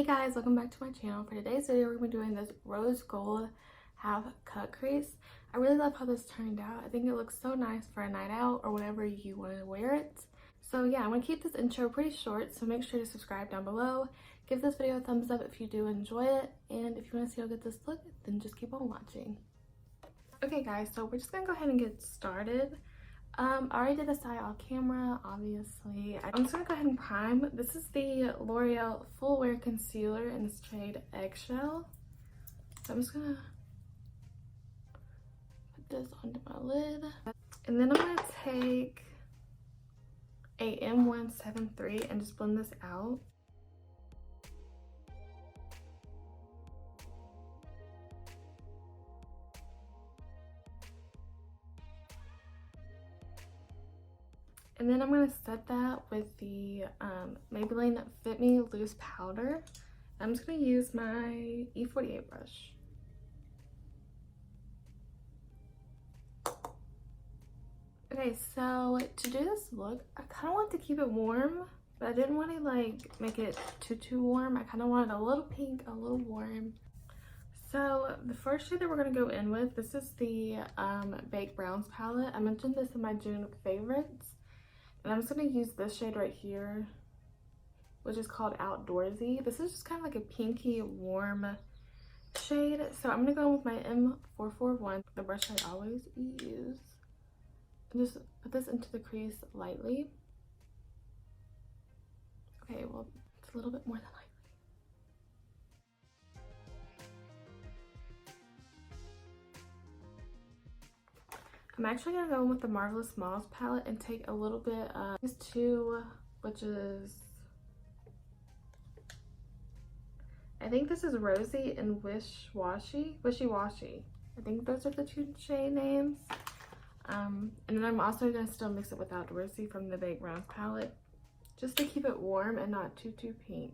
Hey guys, welcome back to my channel. For today's video, we're going to be doing this rose gold half cut crease. I really love how this turned out. I think it looks so nice for a night out or whenever you want to wear it. So yeah, I'm going to keep this intro pretty short, so make sure to subscribe down below. Give this video a thumbs up if you do enjoy it, and if you want to see how good this looks, then just keep on watching. Okay guys, so we're just going to go ahead and get started. I already did this eye off camera, obviously. I'm just gonna go ahead and prime. This is the L'Oreal Full Wear Concealer in the shade Eggshell. So I'm just gonna put this onto my lid. And then I'm gonna take a M173 and just blend this out. And then I'm going to set that with the Maybelline Fit Me Loose Powder. I'm just going to use my E48 brush. Okay, so to do this look, I kind of want to keep it warm, but I didn't want to like make it too warm. I kind of wanted a little pink, a little warm. So the first shade that we're going to go in with, this is the Baked Browns palette. I mentioned this in my June favorites. And I'm just going to use this shade right here, which is called Outdoorsy. This is just kind of like a pinky warm shade. So I'm going to go in with my M441, the brush I always use. And just put this into the crease lightly. Okay, well, it's a little bit more than lightly. I'm actually going to go in with the Marvelous Mauves palette and take a little bit of these two, which is, I think this is Rosy and Wishy Washy. I think those are the two shade names. And then I'm also going to still mix it with Outdoorsy from the Baked Browns palette, just to keep it warm and not too pink.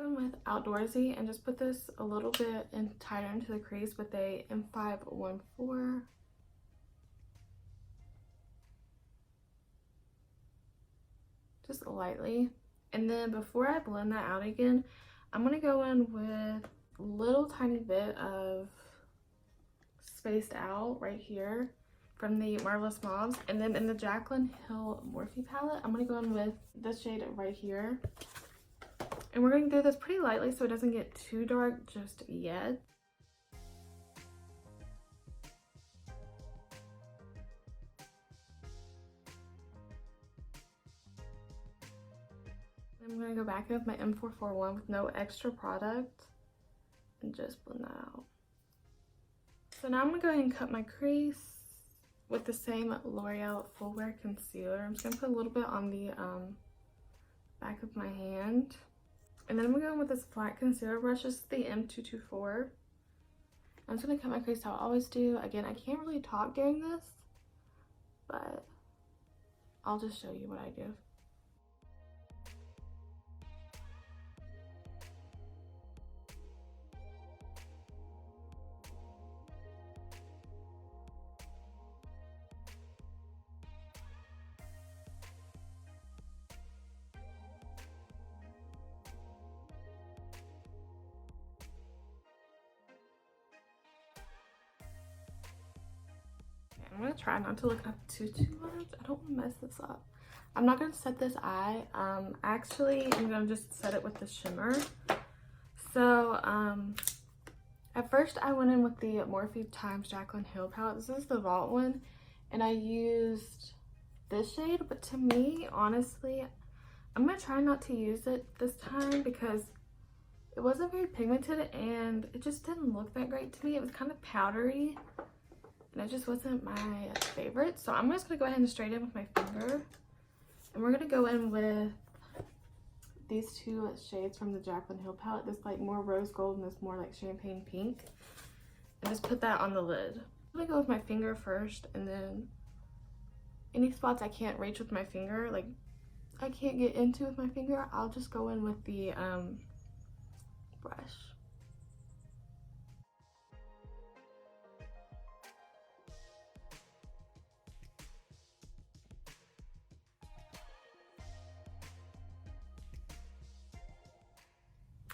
With Outdoorsy and just put this a little bit tighter into the crease with a M514. Just lightly. And then before I blend that out again, I'm going to go in with a little tiny bit of Spaced Out right here from the Marvelous Mauves. And then in the Jaclyn Hill Morphe palette, I'm going to go in with this shade right here. And we're going to do this pretty lightly so it doesn't get too dark just yet. I'm going to go back in with my M441 with no extra product and just blend that out. So now I'm going to go ahead and cut my crease with the same L'Oreal Full Wear Concealer. I'm just going to put a little bit on the back of my hand. And then I'm going to go in with this flat concealer brush. This is the M224. I'm just going to cut my crease how I always do. Again, I can't really talk during this, but I'll just show you what I do. I'm going to try not to look up too much. I don't want to mess this up. I'm not going to set this eye. Actually, I'm going to just set it with the shimmer. So, at first I went in with the Morphe x Jaclyn Hill palette. This is the Vault one. And I used this shade. But to me, honestly, I'm going to try not to use it this time because it wasn't very pigmented and it just didn't look that great to me. It was kind of powdery. And it just wasn't my favorite. So I'm just going to go ahead and straight in with my finger. And we're going to go in with these two shades from the Jaclyn Hill palette. This like more rose gold and this more like champagne pink. And just put that on the lid. I'm going to go with my finger first. And then any spots I can't reach with my finger, like I can't get into with my finger, I'll just go in with the brush.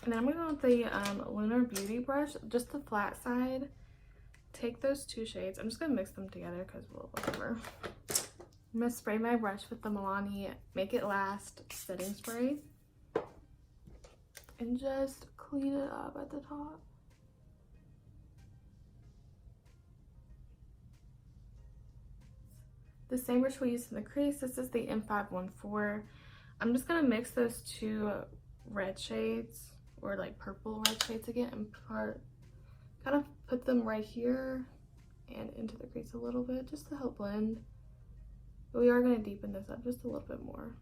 And then I'm going to go with the Lunar Beauty brush, just the flat side. Take those two shades. I'm just going to mix them together because, well, whatever. I'm going to spray my brush with the Milani Make It Last setting spray. And just clean it up at the top. The same brush we used in the crease. This is the M514. I'm just going to mix those two red shades, or like purple red shades again, and kind of put them right here and into the crease a little bit just to help blend. But we are going to deepen this up just a little bit more.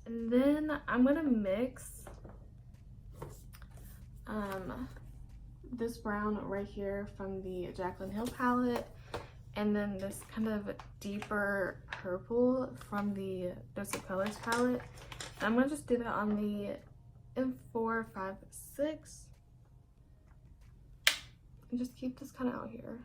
And then I'm going to mix this brown right here from the Jaclyn Hill palette, and then this kind of deeper purple from the Dose of Colors palette. And I'm going to just do that on the M456 and just keep this kind of out here.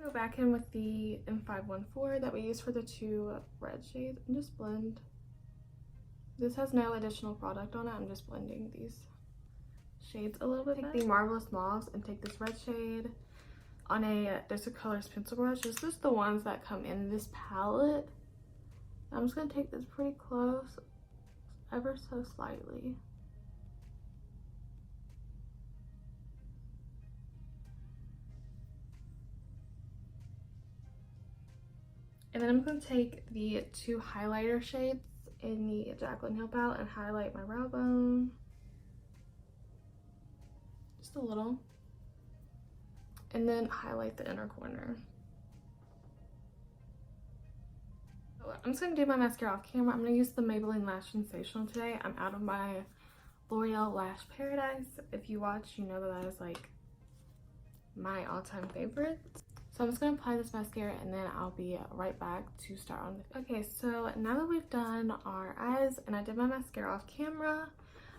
Go back in with the M514 that we used for the two red shades and just blend. This has no additional product on it. I'm just blending these shades a little bit. Take the Marvelous Mauves and take this red shade on a Dose of Colors pencil brush. This is the ones that come in this palette. I'm just going to take this pretty close, ever so slightly. And then I'm going to take the two highlighter shades in the Jaclyn Hill palette and highlight my brow bone. Just a little. And then highlight the inner corner. So I'm just going to do my mascara off camera. I'm going to use the Maybelline Lash Sensational today. I'm out of my L'Oreal Lash Paradise. If you watch, you know that is like my all-time favorite. So I'm just going to apply this mascara and then I'll be right back to start on the... Okay, so now that we've done our eyes and I did my mascara off camera,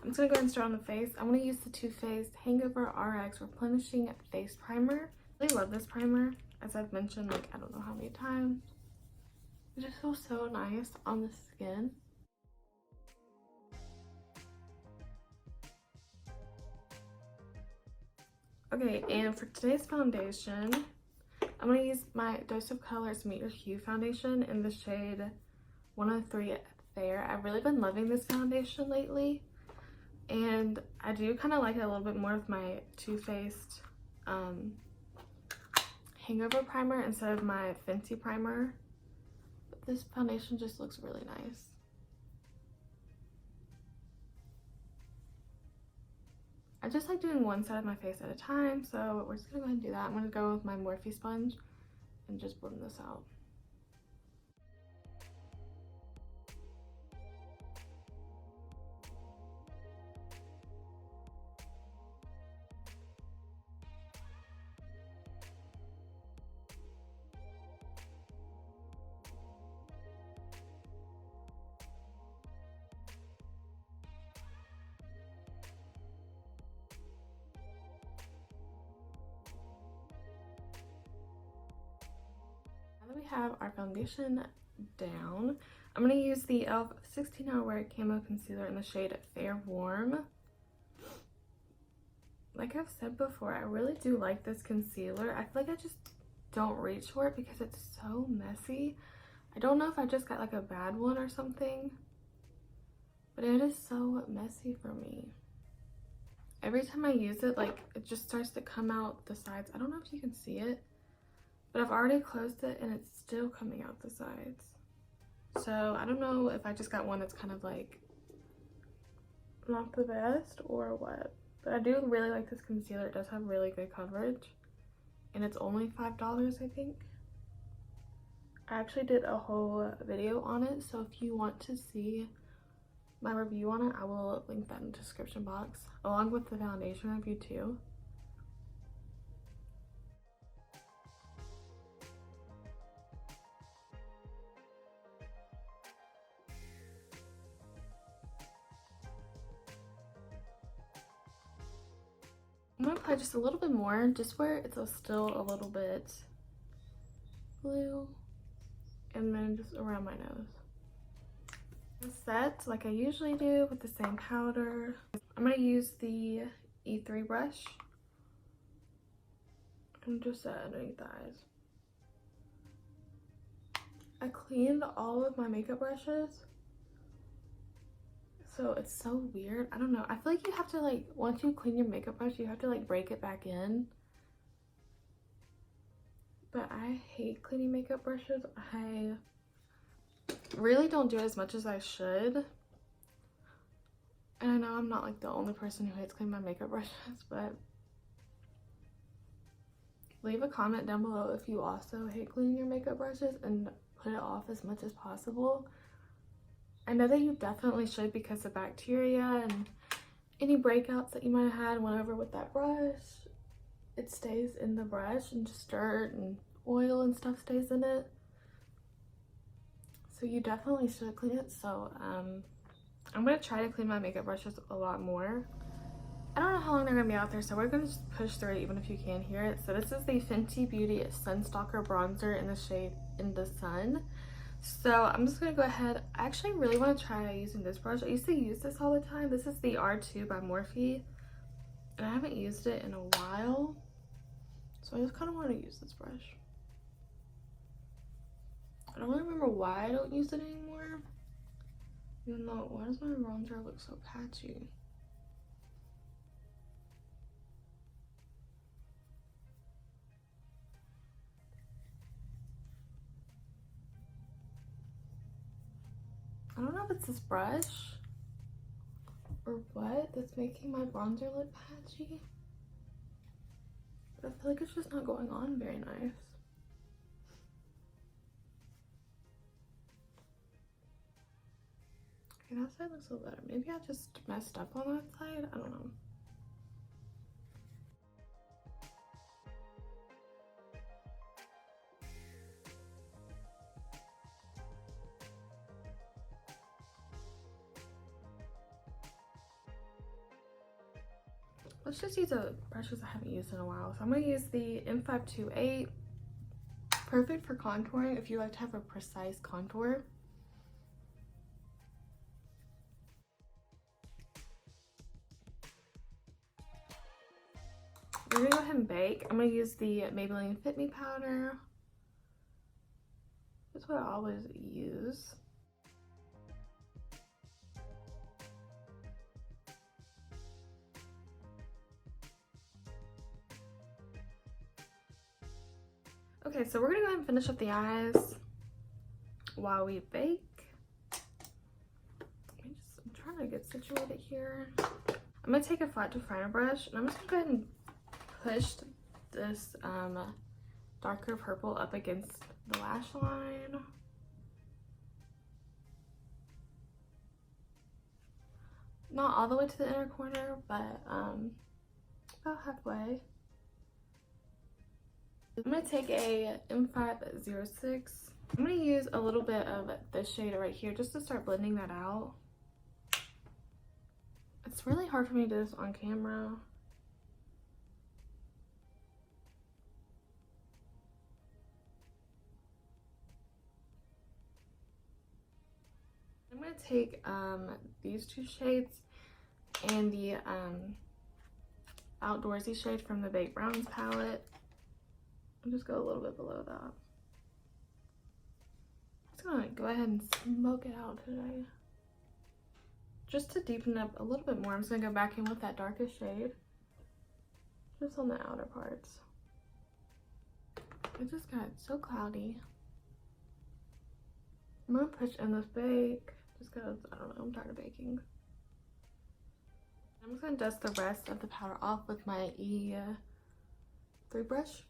I'm just going to go ahead and start on the face. I'm going to use the Too Faced Hangover RX Replenishing Face Primer. I really love this primer, as I've mentioned like I don't know how many times. It just feels so nice on the skin. Okay, and for today's foundation, I'm going to use my Dose of Colors Meet Your Hue foundation in the shade 103 Fair. I've really been loving this foundation lately, and I do kind of like it a little bit more with my Too Faced Hangover primer instead of my Fenty primer. But this foundation just looks really nice. I just like doing one side of my face at a time, so we're just gonna go ahead and do that. I'm gonna go with my Morphe sponge and just blend this out. Now that we have our foundation down, I'm going to use the e.l.f. 16-Hour Wear Camo Concealer in the shade Fair Warm. Like I've said before, I really do like this concealer. I feel like I just don't reach for it because it's so messy. I don't know if I just got like a bad one or something, but it is so messy for me. Every time I use it, like it just starts to come out the sides. I don't know if you can see it, but I've already closed it and it's still coming out the sides. So I don't know if I just got one that's kind of like not the best or what. But I do really like this concealer. It does have really good coverage. And it's only $5, I think. I actually did a whole video on it. So if you want to see my review on it, I will link that in the description box. Along with the foundation review too. I'm going to apply just a little bit more, just where it's still a little bit blue, and then just around my nose. Set like I usually do with the same powder. I'm going to use the E3 brush and just set underneath the eyes. I cleaned all of my makeup brushes, so it's so weird. I don't know. I feel like you have to, like, once you clean your makeup brush, you have to like break it back in. But I hate cleaning makeup brushes. I really don't do it as much as I should. And I know I'm not like the only person who hates cleaning my makeup brushes, but leave a comment down below if you also hate cleaning your makeup brushes and put it off as much as possible. I know that you definitely should, because the bacteria and any breakouts that you might have had went over with that brush, it stays in the brush, and just dirt and oil and stuff stays in it. So you definitely should clean it. So I'm gonna try to clean my makeup brushes a lot more. I don't know how long they're gonna be out there, so we're gonna just push through it even if you can't hear it. So this is the Fenty Beauty Stalk'r bronzer in the shade In the Sun. So I'm just gonna go ahead. I actually really want to try using this brush. I used to use this all the time. This is the R2 by Morphe, and I haven't used it in a while, so I just kind of want to use this brush. I don't really remember why I don't use it anymore. Even though, why does my bronzer look so patchy? I don't know if it's this brush or what that's making my bronzer look patchy, but I feel like it's just not going on very nice. Okay, that side looks a little better. Maybe I just messed up on that side. I don't know. Let's just use a brushes I haven't used in a while. So I'm going to use the M528. Perfect for contouring if you like to have a precise contour. We're going to go ahead and bake. I'm going to use the Maybelline Fit Me powder. That's what I always use. Okay, so we're gonna go ahead and finish up the eyes while we bake. I'm trying to get situated here. I'm gonna take a flat definer brush, and I'm just gonna go ahead and push this darker purple up against the lash line. Not all the way to the inner corner, but about halfway. I'm going to take a M506. I'm going to use a little bit of this shade right here just to start blending that out. It's really hard for me to do this on camera. I'm going to take these two shades and the Outdoorsy shade from the Baked Browns palette. I'll just go a little bit below that. I'm just gonna go ahead and smoke it out today. Just to deepen it up a little bit more, I'm just gonna go back in with that darkest shade. Just on the outer parts. It just got so cloudy. I'm gonna push Endless Bake just because, I don't know, I'm tired of baking. I'm just gonna dust the rest of the powder off with my E3 brush.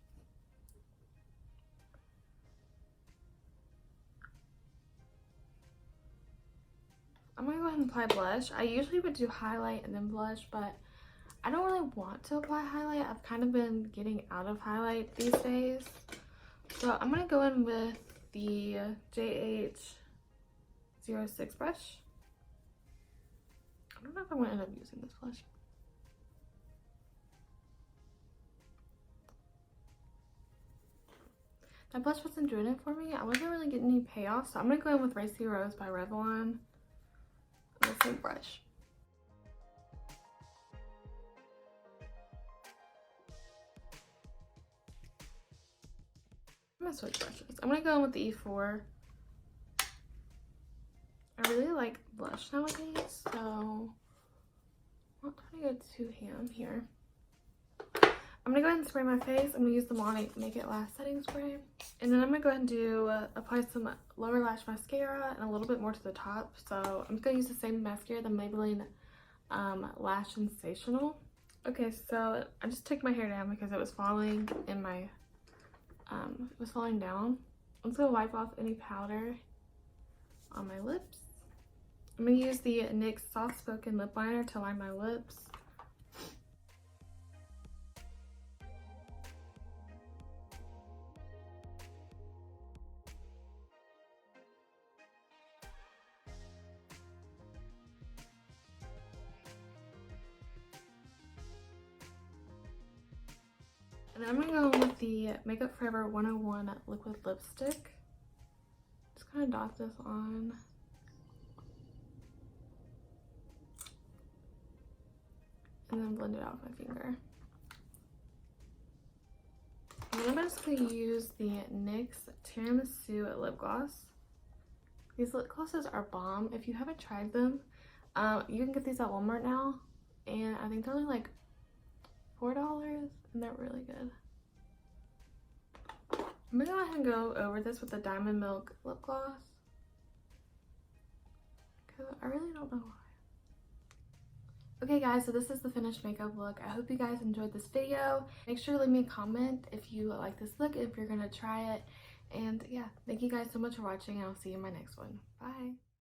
I'm gonna go ahead and apply blush. I usually would do highlight and then blush, but I don't really want to apply highlight. I've kind of been getting out of highlight these days. So I'm gonna go in with the JH06 brush. I don't know if I'm gonna end up using this blush. My blush wasn't doing it for me. I wasn't really getting any payoff, so I'm going to go in with Racy Rose by Revlon. The same brush. I'm going to switch brushes. I'm going to go in with the E4. I really like blush nowadays, so I'm not trying to go too ham here. I'm going to go ahead and spray my face. I'm going to use the Milani Make It Last setting spray. And then I'm going to go ahead and apply some lower lash mascara and a little bit more to the top. So I'm going to use the same mascara, the Maybelline Lash Sensational. Okay, so I just took my hair down because it was falling in my, it was falling down. I'm just going to wipe off any powder on my lips. I'm going to use the NYX Soft Spoken Lip Liner to line my lips. And I'm going to go with the Makeup Forever 101 Liquid Lipstick. Just kind of dot this on. And then blend it out with my finger. And then I'm just going to use the NYX Tiramisu lip gloss. These lip glosses are bomb. If you haven't tried them, you can get these at Walmart now. And I think they're only like $4 and they're really good. I'm gonna go ahead and go over this with the Diamond Milk lip gloss because I really don't know why. Okay guys, so this is the finished makeup look. I hope you guys enjoyed this video. Make sure to leave me a comment if you like this look, if you're gonna try it. And yeah, thank you guys so much for watching, and I'll see you in my next one. Bye.